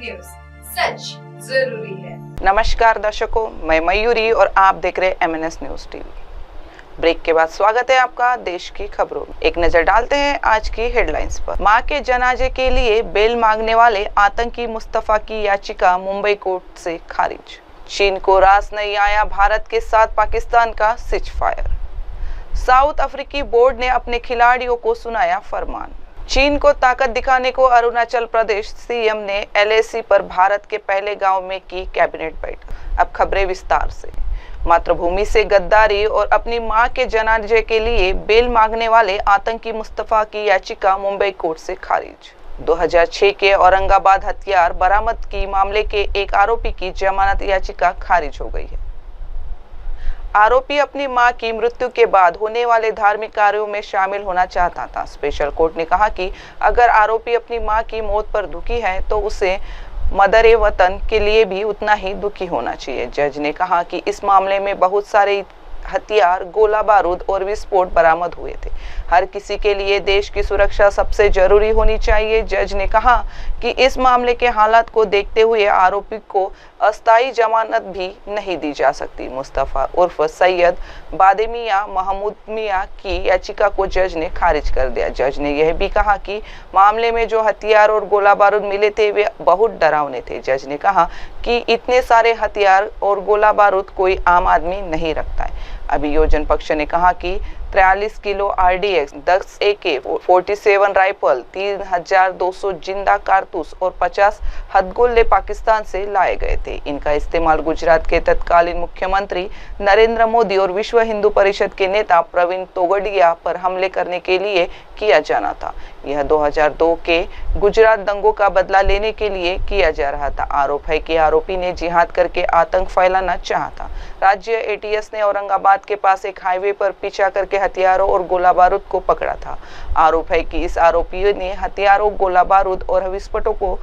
News, सच जरूरी है। नमस्कार दर्शकों, मैं मयूरी और आप देख रहे MNS न्यूज टीवी। ब्रेक के बाद स्वागत है आपका देश की खबरों में। एक नजर डालते हैं आज की हेडलाइंस पर। मां के जनाजे के लिए बेल मांगने वाले आतंकी मुस्तफा की याचिका मुंबई कोर्ट से खारिज। चीन को रास नहीं आया भारत के साथ पाकिस्तान का सीज फायर। साउथ अफ्रीकी बोर्ड ने अपने खिलाड़ियों को सुनाया फरमान। चीन को ताकत दिखाने को अरुणाचल प्रदेश सीएम ने LAC पर भारत के पहले गांव में की कैबिनेट बैठक। अब खबरें विस्तार से। मातृभूमि से गद्दारी और अपनी मां के जनाजे के लिए बेल मांगने वाले आतंकी मुस्तफा की याचिका मुंबई कोर्ट से खारिज। 2006 के औरंगाबाद हथियार बरामद की मामले के एक आरोपी की जमानत याचिका खारिज हो गई है। आरोपी अपनी मां की मृत्यु के बाद होने वाले धार्मिक कार्यों में शामिल होना चाहता था। स्पेशल कोर्ट ने कहा कि अगर आरोपी अपनी मां की मौत पर दुखी है तो उसे मदर वतन के लिए भी उतना ही दुखी होना चाहिए। जज ने कहा कि इस मामले में बहुत सारे हथियार, गोला बारूद और विस्फोट बरामद हुए थे। हर किसी के लिए देश की सुरक्षा सबसे जरूरी होनी चाहिए। जज ने कहा कि इस मामले के हालात को देखते हुए आरोपी को अस्थायी जमानत भी नहीं दी जा सकती। मुस्तफा उर्फ सैयद बादेमिया महमूद मियां की याचिका को जज ने खारिज कर दिया। जज ने यह भी कहा कि मामले में जो हथियार और गोला बारूद मिले थे वे बहुत डरावने थे। जज ने कहा कि इतने सारे हथियार और गोला बारूद कोई आम आदमी नहीं रखता है। अभियोजन पक्ष ने कहा कि 43 किलो RDX, 10 AK-47 राइफल, 3200 जिंदा कारतूस और 50 हथगोले पाकिस्तान से लाए गए थे। इनका इस्तेमाल गुजरात के तत्कालीन मुख्यमंत्री नरेंद्र मोदी और विश्व हिंदू परिषद के नेता प्रवीण तोगड़िया पर हमले करने के लिए किया जाना था। यह 2002 के गुजरात दंगों का बदला लेने के लिए किया जा रहा था। आरोप है कि आरोपी ने जिहाद करके आतंक फैलाना चाहा था। राज्य ATS ने औरंगाबाद के पास एक हाईवे पर पीछा करके हथियारों और गोला बारूद को पकड़ा था। आरोप है कि इस आरोपी ने हथियारों, गोला बारूद और विस्फोटों को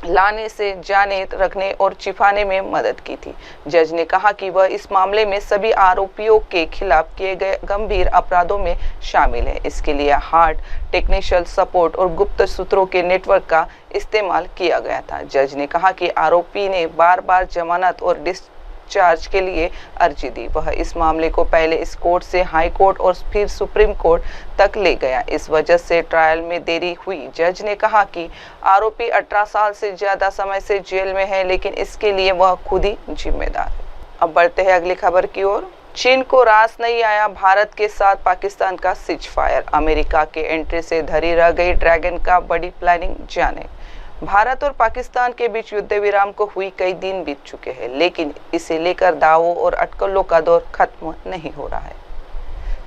लाने से जाने रखने और छिपाने में मदद की थी। जज ने कहा कि वह इस मामले में सभी आरोपियों के खिलाफ किए गए गंभीर अपराधों में शामिल है। इसके लिए हार्ड टेक्निकल सपोर्ट और गुप्त सूत्रों के नेटवर्क का इस्तेमाल किया गया था। जज ने कहा कि आरोपी ने बार बार जमानत और डिस्चार्ज के लिए अर्जी दी। वह इस मामले को पहले इस कोर्ट से हाई कोर्ट और फिर सुप्रीम कोर्ट तक ले गया। इस वजह से ट्रायल में देरी हुई। जज ने कहा कि आरोपी 18 साल से ज्यादा समय से जेल में है, लेकिन इसके लिए वह खुद ही जिम्मेदार है। अब बढ़ते हैं अगली खबर की ओर। चीन को रास नहीं आया भारत के साथ पाकिस्तान का सीज फायर। अमेरिका के एंट्री से धरी रह गई ड्रैगन का बड़ी प्लानिंग जाने। भारत और पाकिस्तान के बीच युद्ध विराम को हुई कई दिन बीत चुके हैं, लेकिन इसे लेकर दावों और अटकलों का दौर खत्म नहीं हो रहा है।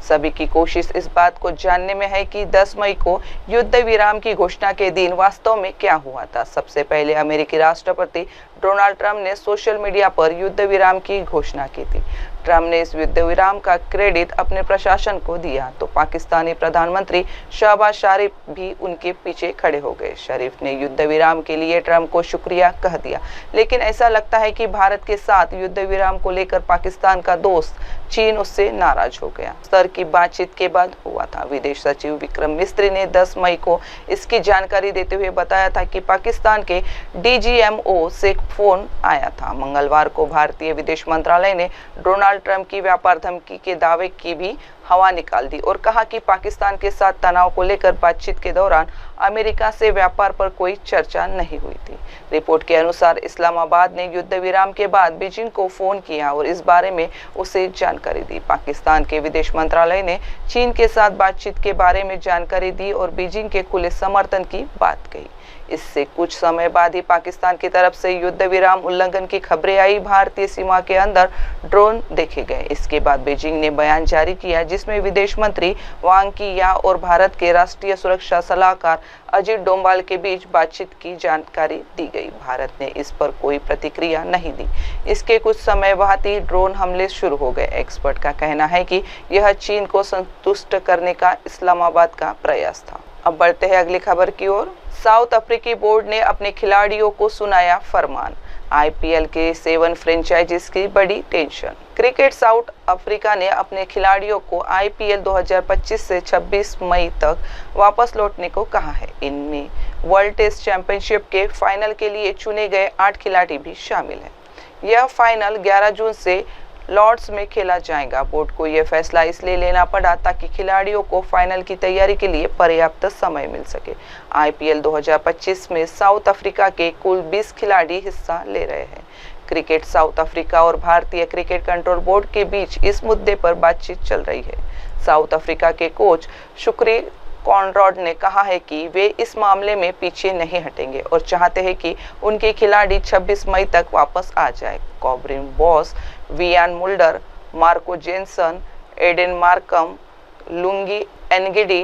सभी की कोशिश इस बात को जानने में है कि 10 मई को युद्ध विराम की घोषणा के दिन वास्तव में क्या हुआ था। सबसे पहले अमेरिकी राष्ट्रपति डोनाल्ड ट्रंप ने सोशल मीडिया पर युद्ध विराम की घोषणा की थी। ट्रंप ने इस युद्ध विराम का क्रेडिट अपने प्रशासन को दिया तो पाकिस्तानी प्रधानमंत्री शहबाज शरीफ भी उनके पीछे खड़े हो गए। शरीफ ने युद्ध विराम के लिए ट्रंप को शुक्रिया कह दिया, लेकिन ऐसा लगता है कि भारत के साथ युद्ध विराम को लेकर पाकिस्तान का दोस्त चीन उससे नाराज हो गया। स्तर की बातचीत के बाद हुआ था। विदेश सचिव विक्रम मिस्त्री ने 10 मई को इसकी जानकारी देते हुए बताया था कि पाकिस्तान के DGMO से फोन आया था। मंगलवार को भारतीय विदेश मंत्रालय ने डोनाल्ड ट्रंप की व्यापार धमकी के दावे की भी हवा निकाल दी और कहा कि पाकिस्तान के साथ तनाव को लेकर बातचीत के दौरान अमेरिका से व्यापार पर कोई चर्चा नहीं हुई थी। रिपोर्ट के अनुसार इस्लामाबाद ने युद्ध विराम के बाद बीजिंग को फोन किया और इस बारे में उसे जानकारी दी। पाकिस्तान के विदेश मंत्रालय ने चीन के साथ बातचीत के बारे में जानकारी दी और बीजिंग के खुले समर्थन की बात कही। इससे कुछ समय बाद ही पाकिस्तान की तरफ से युद्ध विराम उल्लंघन की खबरें आई। भारतीय सीमा के अंदर ड्रोन देखे गए। इसके बाद बीजिंग ने बयान जारी किया जिसमें विदेश मंत्री वांग यी और भारत के राष्ट्रीय सुरक्षा सलाहकार अजीत डोभाल के बीच बातचीत की जानकारी दी गई। भारत ने इस पर कोई प्रतिक्रिया नहीं दी। इसके कुछ समय बाद ही ड्रोन हमले शुरू हो गए। एक्सपर्ट का कहना है कि यह चीन को संतुष्ट करने का इस्लामाबाद का प्रयास था। अब बढ़ते हैं अगली खबर की ओर। साउथ अफ्रीकी बोर्ड ने अपने खिलाड़ियों को सुनाया फरमान। आईपीएल के 7 फ्रेंचाइजीज की बड़ी टेंशन। क्रिकेट साउथ अफ्रीका ने अपने खिलाड़ियों को आईपीएल 2025 से 26 मई तक वापस लौटने को कहा है। इनमें वर्ल्ड टेस्ट चैंपियनशिप के फाइनल के लिए चुने गए 8 खिलाड़ी भी शामिल हैं। यह फाइनल 11 जून से लॉर्ड्स में खेला जाएगा। बोर्ड को यह फैसला इसलिए लेना पड़ा ताकि खिलाड़ियों को फाइनल की तैयारी के लिए पर्याप्त समय मिल सके। आईपीएल 2025 में साउथ अफ्रीका के कुल 20 खिलाड़ी हिस्सा ले रहे हैं। क्रिकेट साउथ अफ्रीका और भारतीय क्रिकेट कंट्रोल बोर्ड के बीच इस मुद्दे पर बातचीत चल रही है। साउथ अफ्रीका के कोच शुक्री कॉनरॉड ने कहा है कि वे इस मामले में पीछे नहीं हटेंगे और चाहते हैं कि उनके खिलाड़ी 26 मई तक वापस आ जाए। Corbin Bosch, Wiaan Mulder, Marco Jansen, Aiden Markram, Lungi Ngidi,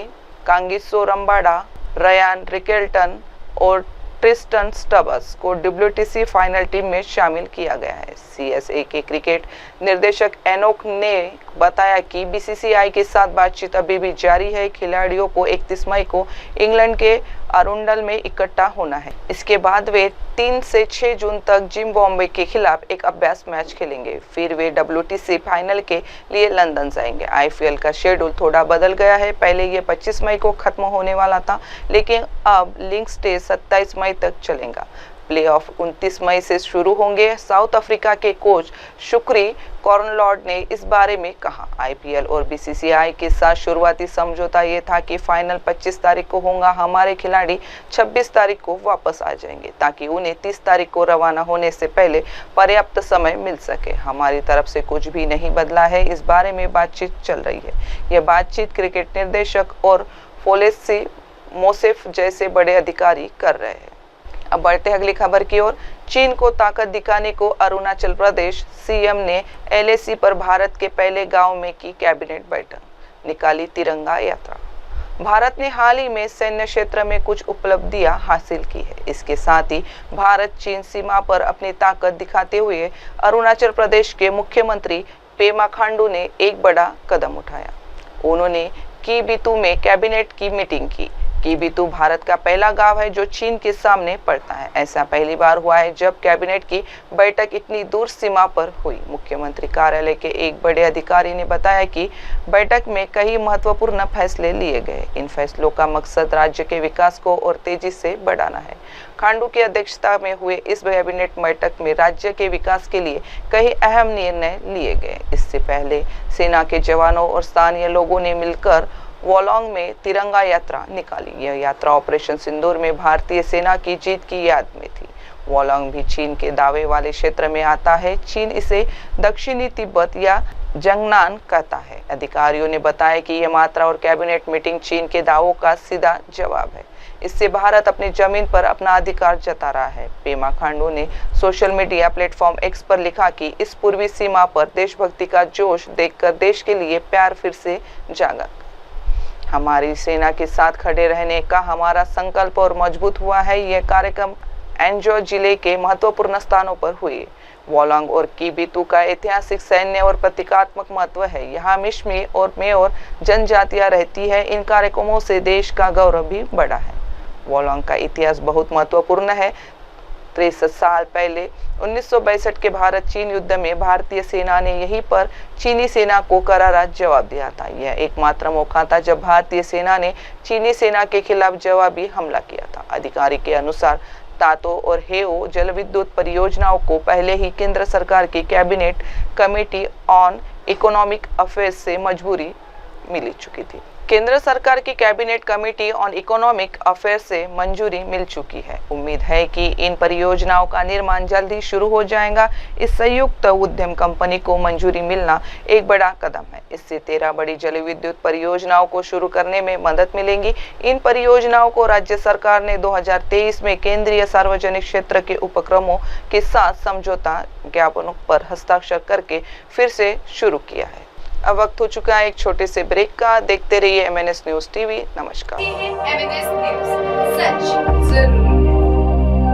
Kagiso Rabada, Ryan Rickelton और ट्रिस्टन स्टब्स को WTC फाइनल टीम में शामिल किया गया है। CSA के क्रिकेट निर्देशक एनोक ने बताया कि BCCI के साथ बातचीत अभी भी जारी है। खिलाड़ियों को 31 मई को इंग्लैंड के अरुंडल में इकट्ठा होना है। इसके बाद वे 3 से 6 जून तक जिम्बाब्वे के खिलाफ एक अभ्यास मैच खेलेंगे। फिर वे WTC फाइनल के लिए लंदन जाएंगे। IPL का शेड्यूल थोड़ा बदल गया है। पहले ये 25 मई को खत्म होने वाला था, लेकिन अब लीग स्टेज 27 मई तक चलेगा। प्लेऑफ 29 मई से शुरू होंगे। साउथ अफ्रीका के कोच शुक्री कॉर्नलॉड ने इस बारे में कहा। आईपीएल और BCCI के साथ शुरुआती समझौता ये था कि फाइनल 25 तारीख को होगा। हमारे खिलाड़ी 26 तारीख को वापस आ जाएंगे ताकि उन्हें 30 तारीख को रवाना होने से पहले पर्याप्त समय मिल सके। हमारी तरफ से कुछ भी नहीं बदला है। इस बारे में बातचीत चल रही है। यह बातचीत क्रिकेट निर्देशक और फोलेसी मोसेफ जैसे बड़े अधिकारी कर रहे हैं। अब बढ़ते हैं अगली खबर की ओर। चीन को ताकत दिखाने को अरुणाचल प्रदेश सीएम ने LAC पर भारत के पहले गांव में की कैबिनेट बैठक, निकाली तिरंगा यात्रा। भारत ने हाल ही में सैन्य क्षेत्र में कुछ उपलब्धियां हासिल की है। इसके साथ ही भारत चीन सीमा पर अपनी ताकत दिखाते हुए अरुणाचल प्रदेश के मुख्यमंत्री पेमा खांडू ने एक बड़ा कदम उठाया। उन्होंने कीबितु में कैबिनेट की मीटिंग की। कीबितु भारत का पहला गांव है जो चीन के सामने पड़ता है। ऐसा पहली बार हुआ है जब कैबिनेट की बैठक इतनी दूर सीमा पर हुई। मुख्यमंत्री कार्यालय के एक बड़े अधिकारी ने बताया कि बैठक में कई महत्वपूर्ण फैसले लिए गए। इन फैसलों का मकसद राज्य के विकास को और तेजी से बढ़ाना है। खांडू की अध्यक्षता में हुए इस कैबिनेट बैठक में राज्य के विकास के लिए कई अहम निर्णय लिए गए। इससे पहले सेना के जवानों और स्थानीय लोगों ने मिलकर वोलोंग में तिरंगा यात्रा निकाली। यह यात्रा ऑपरेशन सिंदूर में भारतीय सेना की जीत की याद में थी। वोलोंग भी चीन के दावे वाले क्षेत्र में आता है। चीन इसे दक्षिणी तिब्बत या जंगनान कहता है। अधिकारियों ने बताया कि यह यात्रा और कैबिनेट मीटिंग चीन के दावों का सीधा जवाब है। इससे भारत अपनी जमीन पर अपना अधिकार जता रहा है। पेमा खांडू ने सोशल मीडिया प्लेटफॉर्म X पर लिखा कि इस पूर्वी सीमा पर देशभक्ति का जोश देखकर देश के लिए प्यार फिर से जागा। हमारी सेना के साथ खड़े रहने का हमारा संकल्प और मजबूत हुआ है। यह कार्यक्रम एंजो जिले के महत्वपूर्ण स्थानों पर हुए। वोलोंग और कीबितु का ऐतिहासिक सैन्य और प्रतीकात्मक महत्व है। यहाँ मिश्मी और मेओर जनजातियां रहती है। इन कार्यक्रमों से देश का गौरव भी बढ़ा है। वोलोंग का इतिहास बहुत महत्वपूर्ण है। 63 साल पहले 1962 के भारत चीन युद्ध में भारतीय सेना ने यहीं पर चीनी सेना को करारा जवाब दिया था। यह एकमात्र मौका था जब भारतीय सेना ने चीनी सेना के खिलाफ जवाबी हमला किया था। अधिकारी के अनुसार तातो और हेओ जलविद्युत परियोजनाओं को पहले ही केंद्र सरकार की cabinet committee on economic affairs से मंजूरी मिल चुकी थी। केंद्र सरकार की cabinet committee on economic affairs से मंजूरी मिल चुकी है। उम्मीद है कि इन परियोजनाओं का निर्माण जल्द ही शुरू हो जाएगा। इस संयुक्त उद्यम कंपनी को मंजूरी मिलना एक बड़ा कदम है। इससे 13 बड़ी जलविद्युत परियोजनाओं को शुरू करने में मदद मिलेगी। इन परियोजनाओं को राज्य सरकार ने 2023 में केंद्रीय सार्वजनिक क्षेत्र के उपक्रमों के साथ समझौता ज्ञापनों पर हस्ताक्षर करके फिर से शुरू किया है। अब वक्त हो चुका है एक छोटे से ब्रेक का। देखते रहिए MNS न्यूज TV। नमस्कार। MNS न्यूज, सच जरूर।